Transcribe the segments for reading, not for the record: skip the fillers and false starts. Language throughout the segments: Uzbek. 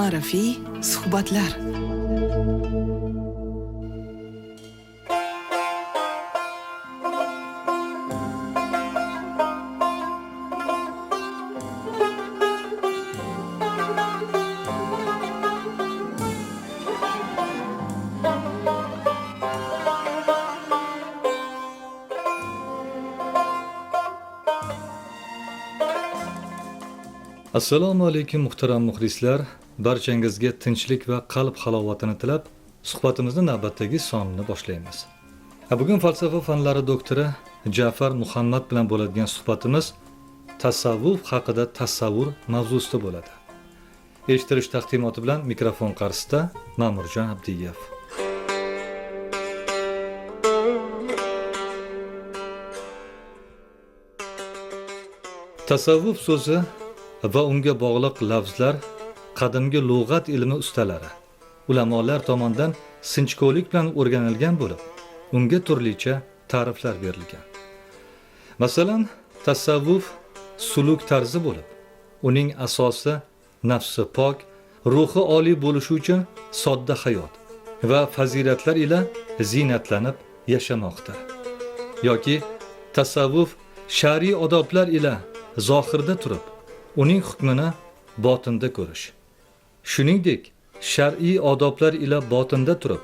ma'rifiy suhbatlar. Assalomu alaykum muhtaram muxlislar. Barchangizga tinchlik va qalb halovatini tilab, suhbatimizni navbatdagi sonini boshlaymiz. Bugun falsafa fanlari doktori Ja'far Muhammad bilan bo'ladigan suhbatimiz tasavvuf haqida tasavvur mavzusida bo'ladi. Eshittirish taqdimoti bilan mikrofon qarshisida Ma'murjon Abdiyev. Tasavvuf so'zi va unga bog'liq lafzlar qadimgi lug'at ilmi ustalari, ulamolar tomonidan sinchkovlik bilan o'rganilgan bo'lib, unga turlicha ta'riflar berilgan. Masalan, tasavvuf suluk tarzi bo'lib, uning asosi nafsi pok, ruhi oliy bo'lishi uchun sodda hayot va fazilatlar ila zinatlanib yashamoqda. Yoki tasavvuf shar'iy odoblar ila zohirda turib, uning hukmini botinda ko'rish. Shuningdek, shar'iy odoblar ila botinda turib,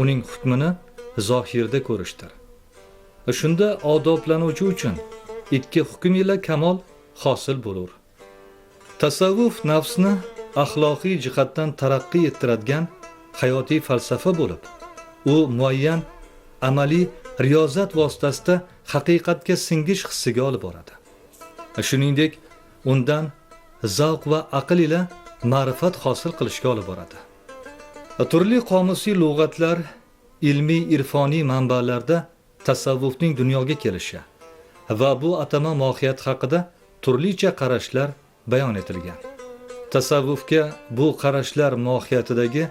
uning hukmini zohirda ko'rishdir. Shunda odoblanuvchi uchun ikki hukm ila kamol hosil bo'lur. Tasavvuf nafsni axloqiy jihatdan taraqqiy ettiradigan hayotiy falsafa bo'lib, u muayyan amaliy riyozat vositasida haqiqatga singish hissiga olib boradi. Shuningdek, undan zavq va aql ila ma'rifat hosil qilishga olib boradi. Turli qomusiy lug'atlar, ilmiy irfoniy manbalarda tasavvufning dunyoga kelishi va bu atama mohiyati haqida turlicha qarashlar bayon etilgan. Tasavvufga bu qarashlar mohiyatidagi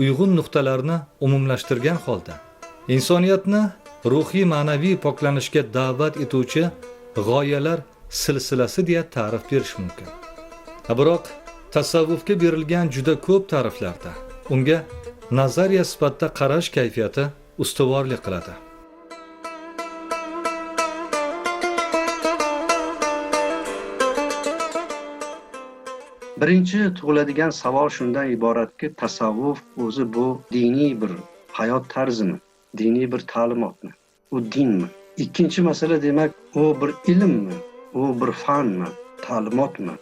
uyg'un nuqtalarni umumlashtirgan holda insoniyatni ruhiy ma'naviy poklanishga da'vat etuvchi g'oyalar silsilasi deya ta'rif berish mumkin. Biroq tasavvufga berilgan juda ko'p ta'riflarda unga nazariya sifatida qarash kayfiyati ustuvorlik qiladi. Birinchi tug'iladigan savol shundan iboratki, tasavvuf o'zi bu diniy bir hayot tarzimi, diniy bir ta'limotmi, u dinmi? Ikkinchi masala, demak, u bir ilmmi, u bir fanmi, ta'limotmi,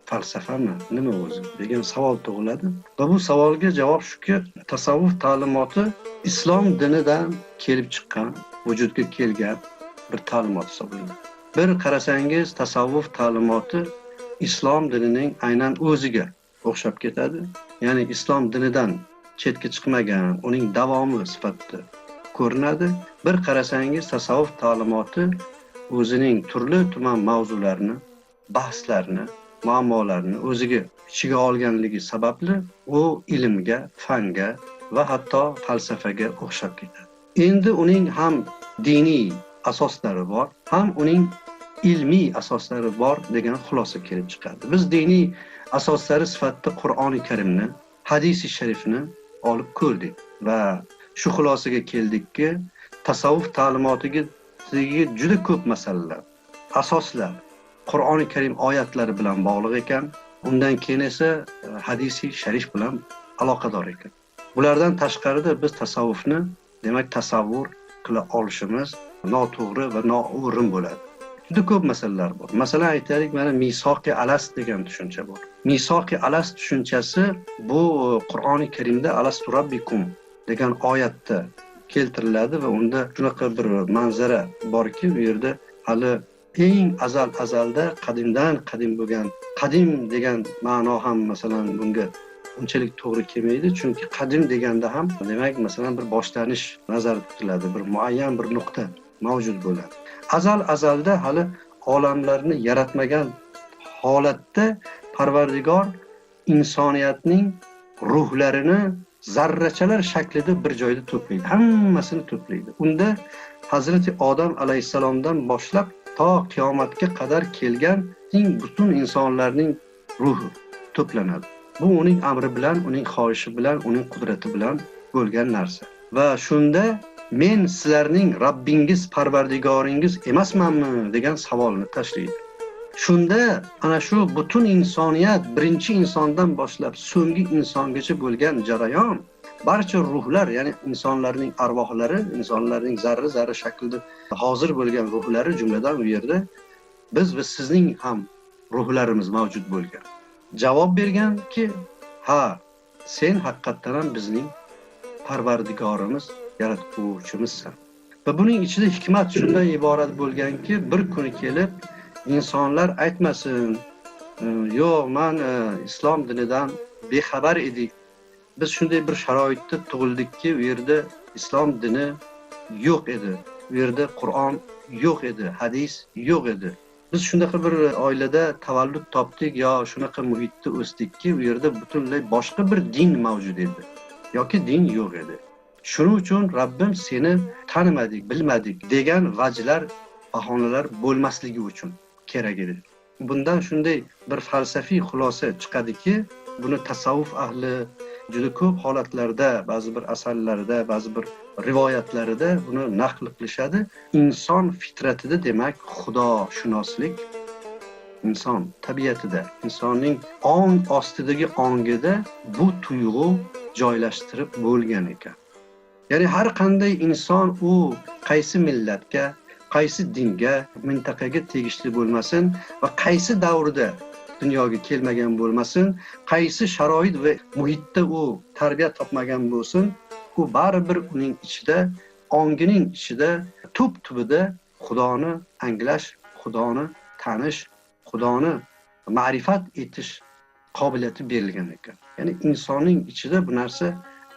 falsafami, nima o'zi degan savol tug'iladi. Va bu savolga javob shuki, tasavvuf ta'limoti islom dinidan kelib chiqqan, vujudga kelgan bir ta'limot hisoblanadi. Bir qarasangiz, tasavvuf ta'limoti islom dinining aynan o'ziga o'xshab ketadi. Ya'ni islom dinidan chetga chiqmagan, uning davomi sifatida ko'rinadi. Bir qarasangiz, tasavvuf ta'limoti o'zining turli-tuman mavzularni, bahslarni, muammolarni o'ziga ichiga olganligi sababli u ilmga, fanga va hatto falsafaga o'xshab ketadi. Endi uning ham diniy asoslari bor, ham uning ilmiy asoslari bor degan xulosa kelib chiqadi. Biz diniy asoslari sifatida Qur'oni Karimni, hadisi sharifni olib ko'rdik va shu xulosaga keldikki, tasavvuf ta'limotiga juda ko'p masalalar, asoslar Qur'oni Karim oyatlari bilan bog'liq ekan, undan keyin esa hadisi sharif bilan aloqador ekan. Bulardan tashqarida biz tasavvufni, demak, tasavvur qila olishimiz noto'g'ri va noo'rin bo'ladi. Juda ko'p masalalar bor. Masalan, aytaylik, mana misoqi alast degan tushuncha bor. Misoqi alast tushunchasi bu Qur'oni Karimda alastu robbikum degan oyatda keltiriladi va unda shunaqa bir manzara borki, u yerda hali eng azalda qadimdan qadim bo'lgan, qadim degan ma'no ham masalan bunga unchalik to'g'ri kelmaydi, chunki qadim deganda ham demak masalan bir boshlanish nazarda tutiladi, bir muayyan bir nuqta mavjud bo'ladi. Azalda hali olamlarni yaratmagan holatda Parvardigor insoniyatning ruhlarini zarrachalar shaklida bir joyda to'playdi. Hammasini to'playdi. Unda Hazrati Odam alayhissalomdan boshlab to qiyomatga qadar kelgan butun insonlarning ruhi to'planadi. Bu uning amri bilan, uning xohishi bilan, uning qudrati bilan bo'lgan narsa. Va shunda men sizlarning Rabbingiz, Parvardigoringiz emasmanmi degan savolni tashlaydi. Shunda ana shu butun insoniyat birinchi insondan boshlab so'nggi insongacha bo'lgan jarayon, barcha ruhlar, ya'ni insonlarning arvohlari, insonlarning zarra shaklida hozir bo'lgan ruhlari, jumladan u yerda biz va sizning ham ruhlarimiz mavjud bo'lgan. Javob berganki, ha, sen haqiqatan ham bizning Parvardigorimiz, yaratuvchimizsan. Va buning ichida hikmat shundan iborat bo'lganki, bir kuni kelib insonlar aytmasin, yo'q, men islom dinidan bexabar edik. Biz shunday bir sharoitda tug'ildikki, u yerda islom dini yo'q edi. U yerda Qur'on yo'q edi, hadis yo'q edi. Biz shunaqa bir oilada tavallud topdik yo shunaqa muhitda o'sdikki, u yerda butunlay boshqa bir din mavjud edi yoki din yo'q edi. Shuning uchun Rabbim seni tanimadik, bilmadik degan vajlar, bahonalar bo'lmasligi uchun kerak edi. Bundan shunday bir falsafiy xulosa chiqadiki, buni tasavvuf ahli juda ko'p holatlarda, ba'zi bir asarlarda, ba'zi bir rivoyatlarida buni naql qilishadi. Inson fitratida, demak, xudoshunoslik inson tabiatida, insonning ong ostidagi ongida bu tuyg'u joylashtirib bo'lgan ekan. Ya'ni har qanday inson u qaysi millatga, qaysi dinga, mintaqaga tegishli bo'lmasin va qaysi davrda dunyoga kelmagan bo'lmasin, qaysi sharoit va muhitda u tarbiya topmagan bo'lsin, u baribir uning ichida, ongining ichida, tub-tubida Xudoni anglash, Xudoni tanish, Xudoni ma'rifat etish qobiliyati berilgan ekan. Ya'ni insonning ichida bu narsa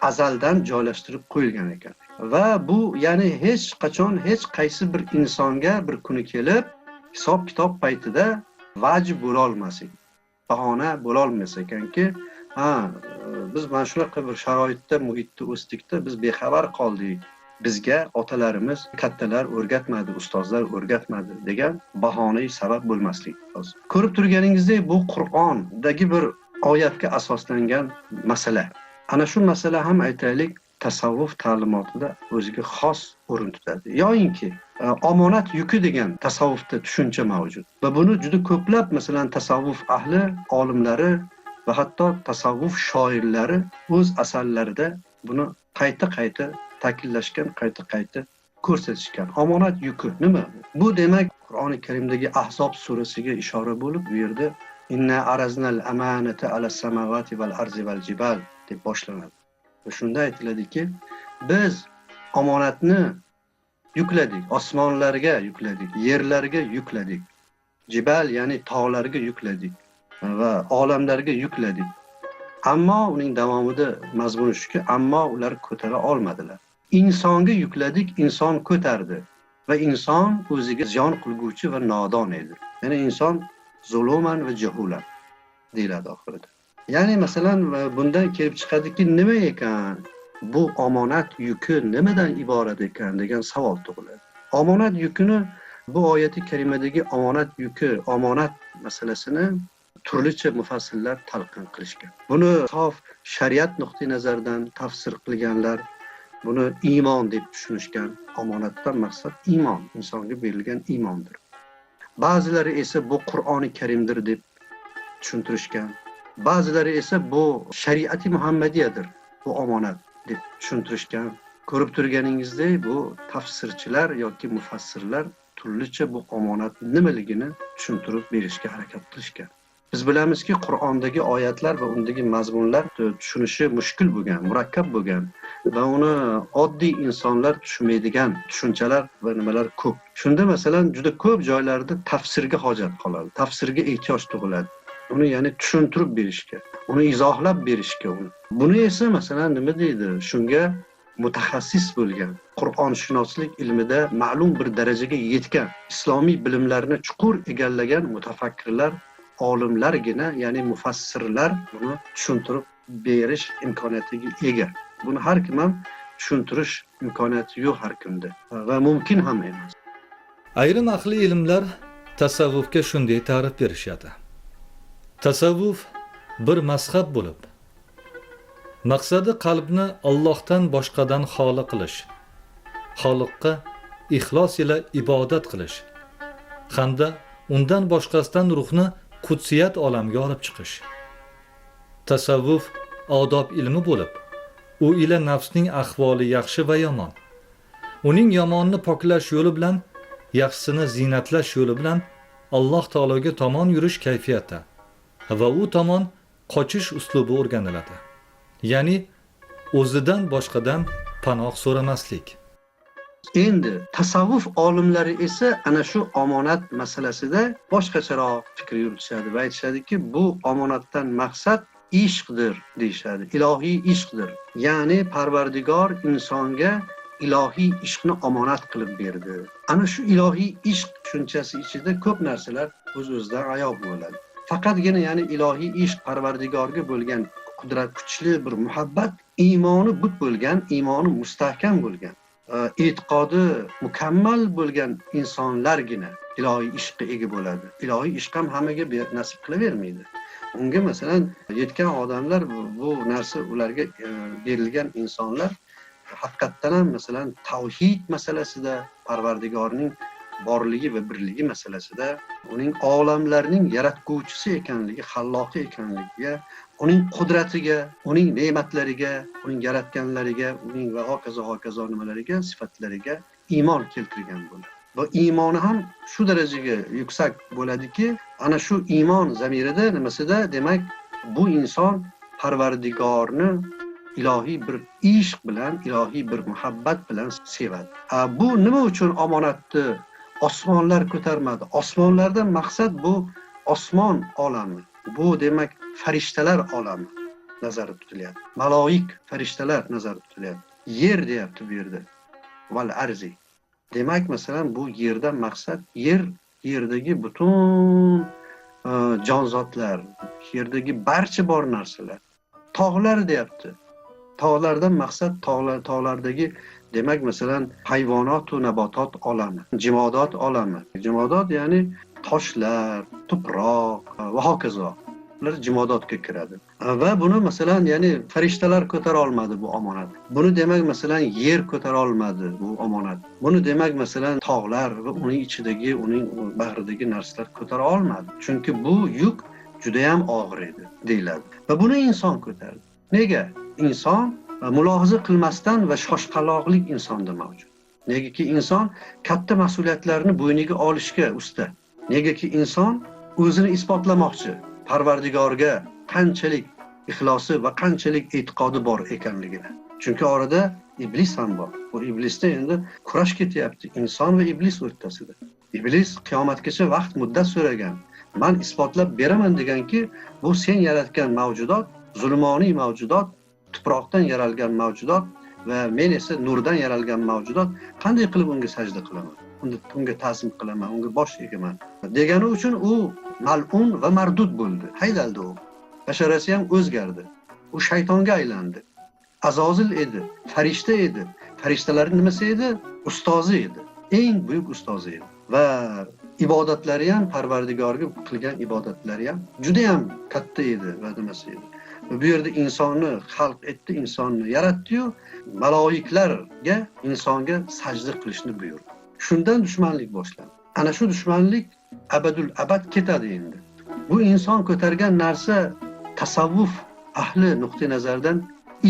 azaldan joylashtirib qo'yilgan ekan. Va bu ya'ni hech qachon hech qaysi bir insonga bir kuni kelib hisob-kitob paytida vaj bo'la olmasak, bahona bo'la olmas ekanki, biz mana shunaqa bir sharoitda, muhitda o'sdikda, biz bexabar qoldik. Bizga otalarimiz, kattalar o'rgatmadi, ustozlar o'rgatmadi degan bahonai sabab bo'lmaslik lozim. Ko'rib turganingizdek, bu Qur'ondagi bir oyatga asoslangan masala. Ana shu masala ham aytaylik, tasavvuf ta'limotida o'ziga xos o'rin tutadi. Yo'inki omonat yuki degan tasavvufda tushuncha mavjud. Va buni juda ko'plab, masalan, tasavvuf ahli, olimlari va hatto tasavvuf shoirlari o'z asarlarida buni qayta ta'kidlashgan, qayta ko'rsatishgan. Omonat yuki nima? Bu demak Qur'oni Karimdagi Ahzob surasiga ishora bo'lib, bu yerda inna araznal amanata alas samawati val arzi val jibal deb boshlanadi. Va shunda aytiladiki, biz omonatni yukladik, osmonlarga yukladik, yerlarga yukladik, jibal ya'ni tog'larga yukladik va olamlarga yukladik. Ammo uning davomida mazmuni shuki, ammo ular ko'tara olmadilar. İnsonga yukladik, inson ko'tardi va inson o'ziga ziyon qilguvchi va nodon edi. Ya'ni inson zuluman va jahulan deyiladi oxirida. Ya'ni masalan bundan kelib chiqadiki, nima ekan bu omonat yuki, nimadan iborat ekan degan savol tug'iladi. Omonat yukini bu oyati karimadagi omonat yuki, omonat masalasini turlicha mufassirlar talqin qilishgan. Buni sof shariat nuqtai nazaridan tafsir qilganlar buni iymon deb tushunishgan. Omonatdan maqsad iymon, insonga berilgan iymondir. Ba'zilari esa bu Qur'oni Karimdir deb tushuntirishgan. Ba'zilari esa bu shariati Muhammadiyadir, bu omonat deb tushuntirishgan. Ko'rib turganingizdek, bu tafsirchilar yoki mufassirlar turlicha bu omonat nimaligini tushuntirib berishga harakat qilishgan. Biz bilamizki, Qur'ondagi oyatlar va undagi mazmunlar tushunishi mushkul bo'lgan, murakkab bo'lgan va uni oddiy insonlar tushunmaydigan tushunchalar va nimalar ko'p. Shunda masalan juda ko'p joylarda tafsirga hojat qoladi, tafsirga ehtiyoj tug'iladi. Uni ya'ni tushuntirib berishga, uni izohlab berishga uni. Buni esa masalan nima deydi? Shunga mutaxassis bo'lgan, Qur'onshunoslik ilmida ma'lum bir darajaga yetgan, islomiy bilimlarni chuqur egallagan mutafakkirlar, olimlargina, ya'ni mufassirlar buni tushuntirib berish imkoniyatiga ega. Buni har kim ham tushuntirish imkoniyati yo'q har kimda va mumkin ham emas. Ayrim ahli ilmlar tasavvufga shunday ta'rif berishadi. Tasavvuf bir mazhab bo'lib, maqsadi qalbni Allohdan boshqadan xoli qilish, Xoliqqa ixlos ila ibodat qilish hamda undan boshqasidan ruhni qudsiyat olamiga olib chiqish. Tasavvuf odob ilmi bo'lib, u ila nafsning ahvoli yaxshi va yomon, uning yomonini poklash yo'li bilan, yaxshisini zinatlash yo'li bilan Alloh taologa tomon yurish kayfiyati va u tomon qochish uslubi o'rganiladi. Ya'ni o'zidan boshqadan panoh so'ramaslik. Endi tasavvuf olimlari esa ana shu omonat masalasida boshqacharoq fikr yuritishadi va aytishadiki, bu omonatdan maqsad ishqdir deyishadi. Ilohiy ishqdir. Ya'ni Parvardigor insonga ilohiy ishqni omonat qilib berdi. Ana shu ilohiy ishq tushunchasi ichida ko'p narsalar o'z-o'zidan ayon bo'ladi. Faqatgina ya'ni ilohiy ishq Parvardigorga bo'lgan qudrat, kuchli bir muhabbat, iymoni but bo'lgan, iymoni mustahkam bo'lgan, e'tiqodi mukammal bo'lgan insonlargina ilohiy ishqqa ega bo'ladi. Ilohiy ishq ham hammaga nasib qilavermaydi. Unga masalan yetgan odamlar, bu narsa ularga berilgan insonlar haqiqatdan ham masalan tavhid masalasida, Parvardigorning borligi va birligi masalasida, uning olamlarning yaratguvchisi ekanligi, xalloqi ekanligiga, uning qudratiga, uning ne'matlariga, uning yaratganlariga, uning va hokazo nimalariga, sifatlariga iymon keltirgan bo'ladi. Va iymoni ham shu darajaga yuksak bo'ladiki, ana shu iymon zamirida nimasida, demak, bu inson Parvardigorni ilohiy bir ishq bilan, ilohiy bir muhabbat bilan sevadi. Bu nima uchun omonatni osmonlar ko'tarmadi? Osmonlardan maqsad bu osmon olami. Bu demak farishtalar olami nazarda tutilyapti. Maloik farishtalar nazarda tutilyapti. Yer deyapti bu yerda. Val arzi. Demak, masalan, bu yerdan maqsad yerdagi butun jonzotlar, yerdagi barcha bor narsalar. Tog'lar deyapti. Tog'lardan maqsad tog'lardagi demak masalan hayvonot va nabotot olami, jimodot olami. Jimodot ya'ni toshlar, tuproq va hokazo. Ular jimodotga kiradi. Va buni masalan ya'ni farishtalar ko'tara olmadi bu omonat. Buni demak masalan yer ko'tara olmadi bu omonat. Buni demak masalan tog'lar va uning ichidagi, uning bag'ridagi narsalar ko'tara olmadi. Chunki bu yuk juda ham og'ir edi deyiladi. Va buni inson ko'tardi. Nega? Inson mulohaza qilmasdan va shoshqaloqlik insonda mavjud. Negaki inson katta mas'uliyatlarni bo'yniga olishga usta. Negaki inson o'zini isbotlamoqchi. Parvardigorga qanchalik ixlosi va qanchalik e'tiqodi bor ekanligini. Chunki orada iblis ham bor. Bu iblisda endi kurash ketyapti inson va iblis o'rtasida. Iblis qiyomatgacha vaqt muddat so'ragan. Men isbotlab beraman deganki, bu sen yaratgan mavjudot, zulmoniy mavjudot, tuproqdan yaralgan mavjudot va men esa nurdan yaralgan mavjudot, qanday qilib unga sajda qilaman? Unga ta'zim qilaman, unga bosh egaman degani uchun u mal'un va mardud bo'ldi. Haydaldi u. Basharasi ham o'zgardi. U shaytonga aylandi. Azozil edi, farishta edi. Farishtalarning nimasi edi? Ustozi edi. Eng buyuk ustozi edi. Va ibodatlari ham Parvardigorga qilgan ibodatlari ham juda ham katta edi va nimasi edi. Bu yerda insonni xalq etdi, insonni yaratdi-yu, maloiklarga insonga sajda qilishni buyurdi. Shundan dushmanlik boshlandi. Ana shu dushmanlik abadul abad ketadi endi. Bu inson ko'targan narsa tasavvuf ahli nuqtai nazardan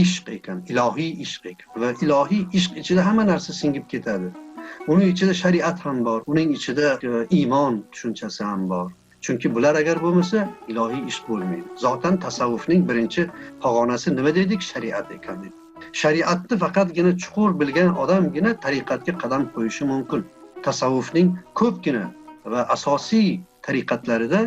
ishq ekan, ilohiy ishq ekan. Va ilohiy ishq ichida hamma narsa singib ketadi. Uning ichida shariat ham bor, uning ichida iymon tushunchasi ham bor. Chunki bular agar bo'lmasa, ilohiy ishq bo'lmaydi. Zotan tasavvufning birinchi pog'onasi nima dedik? Shariat ekan dedik. Shariatni faqatgina chuqur bilgan odamgina tariqatga qadam qo'yishi mumkin. Tasavvufning ko'pgina va asosiy tariqatlarida,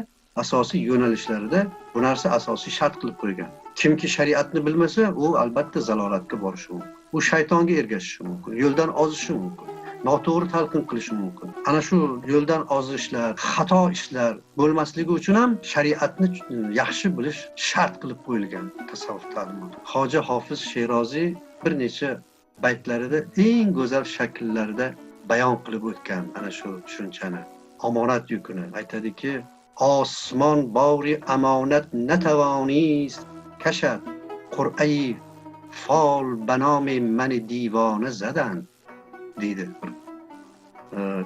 asosiy yo'nalishlarida bu narsa asosiy shart qilib qo'ygan. Kimki shariatni bilmasa, u albatta zalolatga borishi mumkin. U shaytonga ergashishi mumkin, yo'ldan ozishi mumkin, noto'g'ri talqin qilishi mumkin. Ana shu yo'ldan ozishlar, xato ishlar bo'lmasligi uchun ham shariatni yaxshi bilish shart qilib qo'yilgan tasavvuf ta'limoti. Hoji Hofiz Sheroziy bir necha baytlarida eng go'zal shakllarda bayon qilib o'tgan ana shu tushunchani, omonat yukini. Aytadiki, آسمان باری امانت نتوانیست کشد، قرعه فال به نام من دیوانه زدن deydi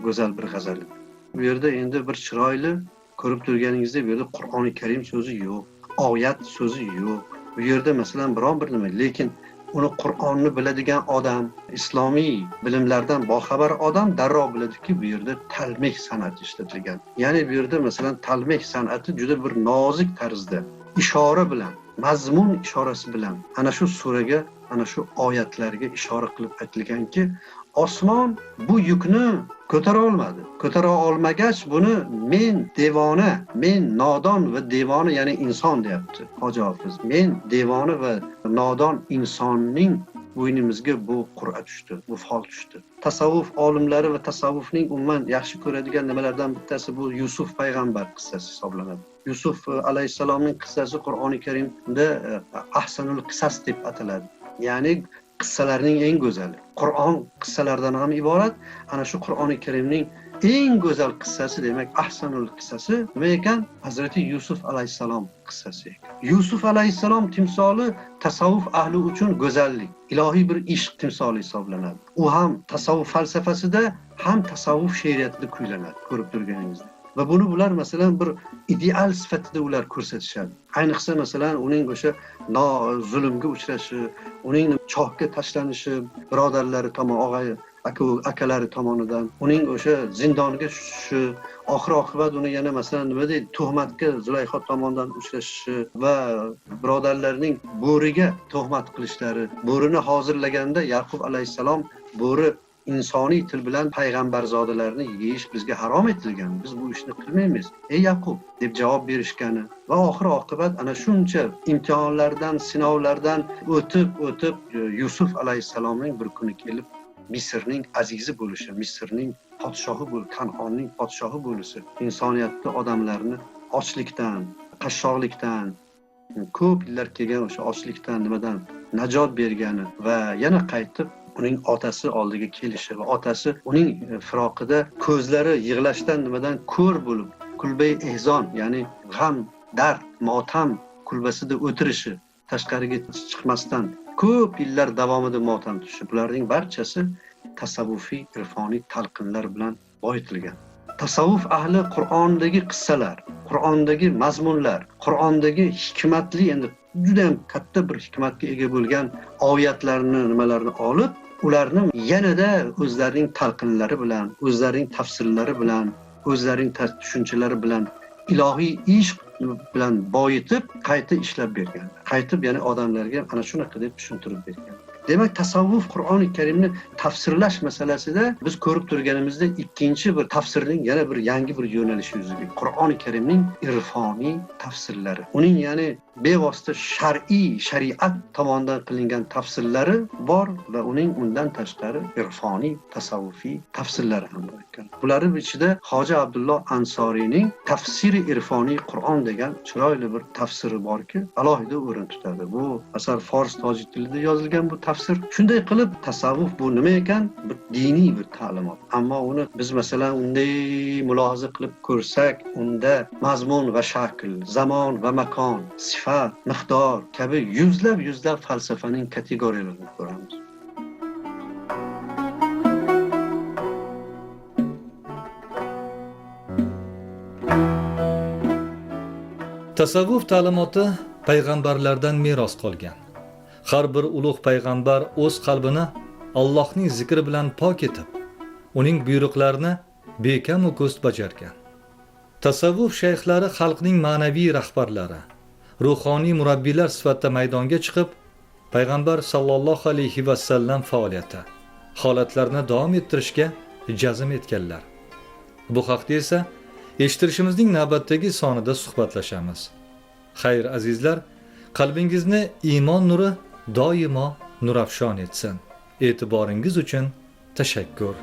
go'zal bir g'azali. Bu yerda endi bir chiroyli ko'rib turganingizda bu yerda Qur'oni Karim so'zi yo'q, oyat so'zi yo'q. Bu yerda masalan biron bir nima, lekin uni Qur'onni biladigan odam, islomiy bilimlardan boxabar odam darrov biladiki, bu yerda talmih san'ati ishlatilgan. Ya'ni bu yerda masalan talmih san'ati juda bir nozik tarzda, ishora bilan, mazmun ishorasi bilan ana shu suraga, ana shu oyatlarga ishora qilib aytilganki, osmon bu yukni ko'tara olmadi. Ko'tara olmagach buni men devona, men nodon va devona, ya'ni inson deyapti Hoji Hofiz. Men devona va nodon insonning bo'ynimizga bu qur'a tushdi, bu fol tushdi. Tasavvuf olimlari va tasavvufning umuman yaxshi ko'radigan nimalardan bittasi bu Yusuf payg'ambar qissasi hisoblanadi. Yusuf alayhissalomning qissasi Qur'oni Karimda ahsanul qisas deb ataladi. Ya'ni qissalarning eng go'zali. Qur'on qissalardan ham iborat. Ana shu Qur'oni Karimning eng go'zal qissasi, demak, ahsanul qissasi nima ekan? Hazrati Yusuf alayhissalom qissasi ekan. Yusuf alayhissalom timsoli tasavvuf ahli uchun go'zallik, ilohiy bir ishq timsoli hisoblanadi. U ham tasavvuf falsafasida, ham tasavvuf she'riyatida kuylanadi, ko'rib turganingizda. Va buni bular masalan bir ideal sifatida ular ko'rsatishadi. Ayniqsa masalan uning o'sha zulmga uchrashi, uning chohga tashlanishi, birodarlari tomonidan, akalari tomonidan, uning o'sha zindonga tushishi, oxir-oqibat uni yana masalan nima deydi, tuhmatga Zulayho tomonidan uchrashi va birodarlarining bo'riga tuhmat qilishlari. Bo'rini hozirlaganda Yaqub alayhissalom bo'ri insoniy til bilan payg'ambarzodalarni yeyish bizga harom etilgan. Biz bu ishni qilmaymiz. Ey Yaqub deb javob berishgani va oxir-oqibat ana shuncha imtihonlardan, sinovlardan o'tib Yusuf alayhissalomning bir kuni kelib Misrning azizi bo'lishi, Misrning podshohi bo'lib, Kan'onning podshohi bo'lishi, insoniyatda odamlarni ochlikdan, qashshoqlikdan, ko'p yillar kelgan o'sha ochlikdan nimadan najot bergani va yana qaytib uning otasi oldiga kelishi va otasi uning firoqida ko'zlari yig'lashdan nimadan ko'r bo'lib, kulbay ehzon, ya'ni g'am, dard, motam kulbasida o'tirishi, tashqariga chiqmasdan ko'p yillar davomida motam tutishi, bularning barchasi tasavvufiy, irfoniy talqinlar bilan boyitilgan. Tasavvuf ahli Qur'ondagi qissalar, Qur'ondagi mazmunlar, Qur'ondagi hikmatli, endi juda ham katta bir hikmatga ega bo'lgan oyatlarni, nimalarni olib, ularni yanada o'zlarining talqinlari bilan, o'zlarining tafsirlari bilan, o'zlarining tushunchalari bilan, ilohiy ishq bilan boyitib, qayta ishlab bergan. Qaytib yana odamlarga ana shunaqa deb tushuntirib bergan. Demak, tasavvuf Qur'oni Karimni tafsirlash masalasida biz ko'rib turganimizda ikkinchi bir tafsirning yana bir yangi bir yo'nalishi yuzaga. Qur'oni Karimning irfoniy tafsirlari. Uning ya'ni bevosita shar'iy, shariat tomonidan qilingan tafsirlari bor va uning undan tashqari irfoniy, tasavvufiy tafsirlari ham bor ekan. Bularning ichida Hoji Abdulloh Ansoriyning Tafsiri irfoniy Qur'on degan chiroyli bir tafsiri borki, alohida o'rin tutadi. Bu asar fors tojik tilida yozilgan bu tafsir. Shunday qilib tasavvuf bu nima ekan? Bir diniy bir ta'limot. Ammo uni biz masalan unday mulohaza qilib ko'rsak, unda mazmun va shakl, zamon va makon, sifat, miqdor kabi yuzlab falsafaning kategoriyalarini ko'ramiz. Tasavvuf ta'limoti payg'ambarlardan meros qolgan. Har bir ulug' payg'ambar o'z qalbini Allohning zikri bilan pok etib, uning buyruqlarini bekam va ko'st bajargan. Tasavvuf shayxlari xalqning ma'naviy rahbarlari, ruhoniy murabbiylar sifatida maydonga chiqib, payg'ambar sallallohu alayhi va sallam faoliyati, holatlarini davom ettirishga jazm etganlar. Bu haqda esa eshittirishimizning navbatdagi sonida suhbatlashamiz. Xayr azizlar, qalbingizni iymon nuri doimo nurafshon etsin. E'tiboringiz uchun tashakkur.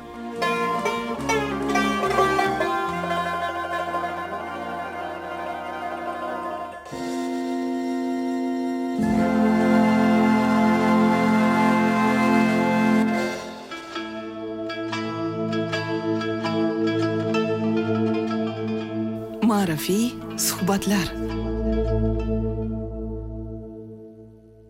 ma'rifiy suhbatlar.